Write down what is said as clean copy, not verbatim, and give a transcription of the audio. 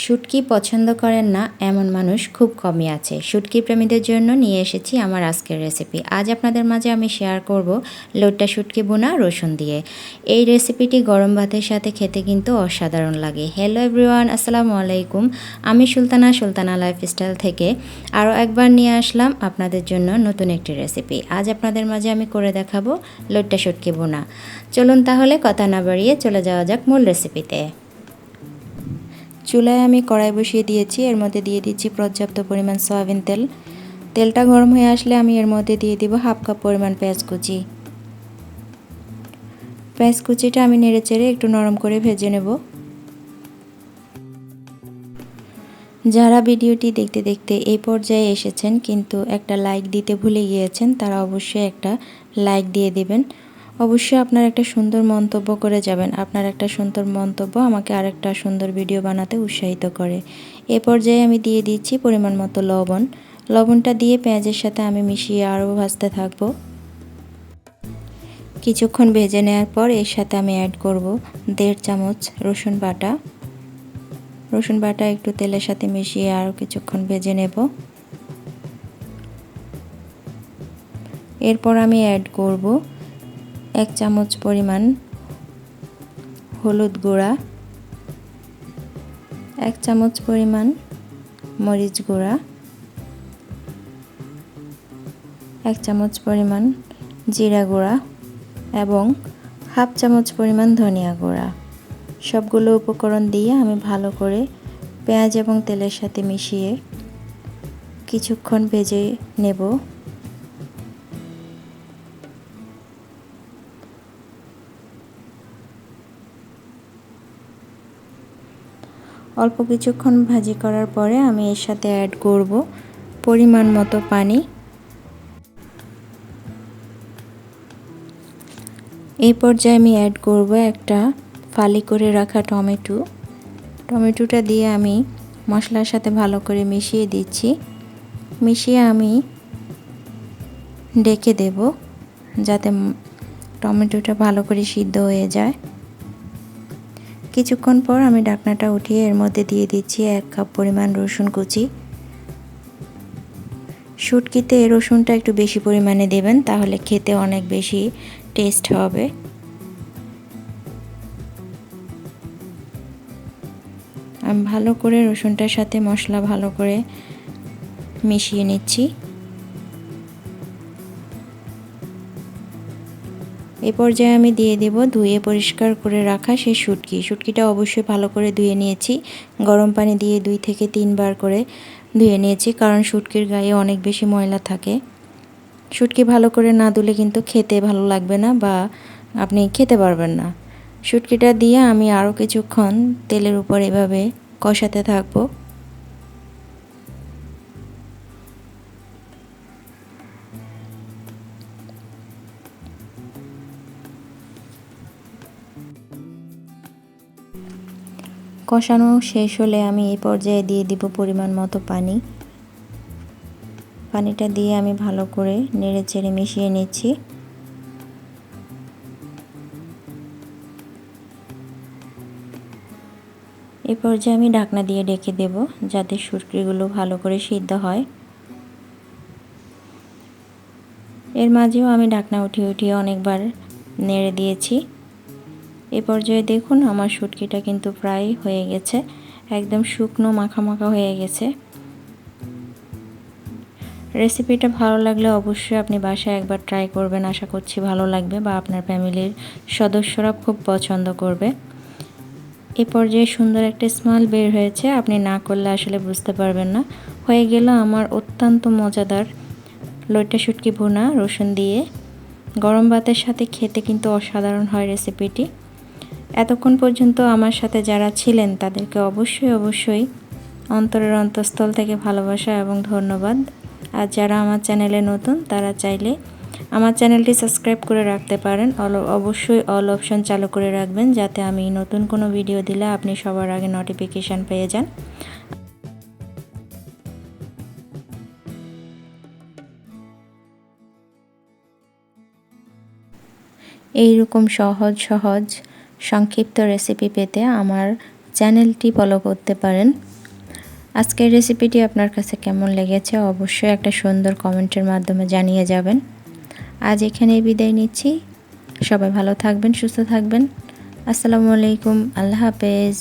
শুটকি পছন্দ করেন না এমন মানুষ খুব কমই আছে। শুটকি প্রেমীদের জন্য নিয়ে এসেছি আমার আজকের রেসিপি। আজ আপনাদের মাঝে আমি শেয়ার করব লোট্টা শুটকি বোনা রসুন দিয়ে। এই রেসিপিটি গরম ভাতের সাথে খেতে কিন্তু অসাধারণ লাগে। হ্যালো এভরিওয়ান, আসসালামু আলাইকুম। আমি সুলতানা লাইফস্টাইল থেকে আরও একবার নিয়ে আসলাম আপনাদের জন্য নতুন একটি রেসিপি। আজ আপনাদের মাঝে আমি করে দেখাবো লোট্টা শুটকি বোনা। চলুন তাহলে কথা না বাড়িয়ে চলে যাওয়া যাক মূল রেসিপিতে। চুলায় আমি কড়াই বসিয়ে দিয়েছি, এর মধ্যে দিয়ে দিচ্ছি পর্যাপ্ত পরিমাণ সয়াবিন তেল। তেলটা গরম হয়ে আসলে আমি এর মধ্যে দিয়ে দিব হাফ কাপ পরিমাণ পেঁয়াজ কুচি। পেঁয়াজ কুচিটা আমি নেড়ে চেড়ে একটু নরম করে ভেজে নেব। যারা ভিডিওটি দেখতে দেখতে এই পর্যায়ে এসেছেন কিন্তু একটা লাইক দিতে ভুলে গিয়েছেন, তারা অবশ্যই একটা লাইক দিয়ে দিবেন। অবশ্যই আপনার একটা সুন্দর মন্তব্য করে যাবেন। আপনার একটা সুন্দর মন্তব্য আমাকে আরেকটা সুন্দর ভিডিও বানাতে উৎসাহিত করে। এ পর্যায়ে আমি দিয়ে দিচ্ছি পরিমাণ মতো লবণ। লবণটা দিয়ে পেঁয়াজের সাথে আমি মিশিয়ে আরও ভাজতে থাকবো। কিছুক্ষণ ভেজে নেওয়ার পর এর সাথে আমি অ্যাড করব 1.5 চামচ রসুন বাটা। রসুন বাটা একটু তেলের সাথে মিশিয়ে আরও কিছুক্ষণ ভেজে নেব। এরপর আমি অ্যাড করব 1 চামচ পরিমাণ হলুদ গুঁড়া, 1 চামচ পরিমাণ মরিচ গুঁড়া, 1 চামচ পরিমাণ জিরা গুঁড়া এবং হাফ চামচ পরিমাণ ধনিয়া গুঁড়া। সবগুলো উপকরণ দিয়ে আমি ভালো করে পেঁয়াজ এবং তেলের সাথে মিশিয়ে কিছুক্ষণ ভেজে নেব। অল্প কিছুক্ষণ ভাজি করার পরে আমি এর সাথে অ্যাড করব পরিমাণ মতো পানি। এই পর্যায়ে আমি অ্যাড করব একটা ফালি করে রাখা টমেটো। টমেটোটা দিয়ে আমি মশলার সাথে ভালো করে মিশিয়ে দিচ্ছি। মিশিয়ে আমি ঢেকে দেব যাতে টমেটোটা ভালো করে সিদ্ধ হয়ে যায়। কিছুক্ষণ পর আমি ঢাকনাটা উঠিয়ে এর মধ্যে দিয়ে দিচ্ছি 1 কাপ পরিমাণ রসুন কুচি। শুটকিতে রসুনটা একটু বেশি পরিমাণে দেবেন, তাহলে খেতে অনেক বেশি টেস্ট হবে। আমি ভালো করে রসুনটার সাথে মশলা ভালো করে মিশিয়ে নিচ্ছি। এই পর্যায়ে আমি দিয়ে দেব ধুয়ে পরিষ্কার করে রাখা সেই শুটকিটা অবশ্যই ভালো করে ধুয়ে নিয়েছি। গরম পানি দিয়ে 2 থেকে 3 বার করে ধুয়ে নিয়েছি, কারণ শুটকির গায়ে অনেক বেশি ময়লা থাকে। শুটকি ভালো করে না ধুলে কিন্তু খেতে ভালো লাগবে না বা আপনি খেতে পারবেন না। শুটকিটা দিয়ে আমি আরও কিছুক্ষণ তেলের উপর এভাবে কষাতে থাকবো। কষানো শেষ হলে আমি এই পর্যায়ে দিয়ে দিব পরিমাণ মতো পানি। পানিটা দিয়ে আমি ভালো করে নেড়ে চেড়ে মিশিয়ে নিচ্ছি। এই পর্যায়ে আমি ঢাকনা দিয়ে ঢেকে দেব যাতে শুটকিগুলো ভালো করে সিদ্ধ হয়। এর মাঝেও আমি ঢাকনা উঠিয়ে অনেকবার নেড়ে দিয়েছি। এই পর্যায়ে দেখুন আমার শুটকিটা কিন্তু প্রায় হয়ে গেছে, একদম শুকনো মাখা মাখা হয়ে গেছে। রেসিপিটা ভালো লাগলে অবশ্যই আপনি বাসায় একবার ট্রাই করবেন। আশা করছি ভালো লাগবে বা আপনার ফ্যামিলির সদস্যরা খুব পছন্দ করবে। এই পর্যায়ে সুন্দর একটা স্মেল বের হয়েছে, আপনি না করলে আসলে বুঝতে পারবেন না। হয়ে গেল আমার অত্যন্ত মজাদার লোট্টা শুটকি ভুনা রসুন দিয়ে। গরম ভাতের সাথে খেতে কিন্তু অসাধারণ হয় রেসিপিটি। এতক্ষণ পর্যন্ত আমার সাথে যারা ছিলেন তাদেরকে অবশ্যই অন্তরের অন্তঃস্থল থেকে ভালোবাসা এবং ধন্যবাদ। আর যারা আমার চ্যানেলে নতুন তারা চাইলে আমার চ্যানেলটি সাবস্ক্রাইব করে রাখতে পারেন। অবশ্যই অল অপশন চালু করে রাখবেন যাতে আমি নতুন কোনো ভিডিও দিলে আপনি সবার আগে নোটিফিকেশান পেয়ে যান। এই রকম সহজ সংক্ষিপ্ত রেসিপি পেতে আমার চ্যানেলটি ফলো করতে পারেন। আজকের রেসিপিটি আপনার কাছে কেমন লেগেছে অবশ্যই একটা সুন্দর কমেন্টের মাধ্যমে জানিয়ে যাবেন। আজ এখানেই বিদায় নিচ্ছি। সবাই ভালো থাকবেন, সুস্থ থাকবেন। আসসালামু আলাইকুম, আল্লাহ হাফেজ।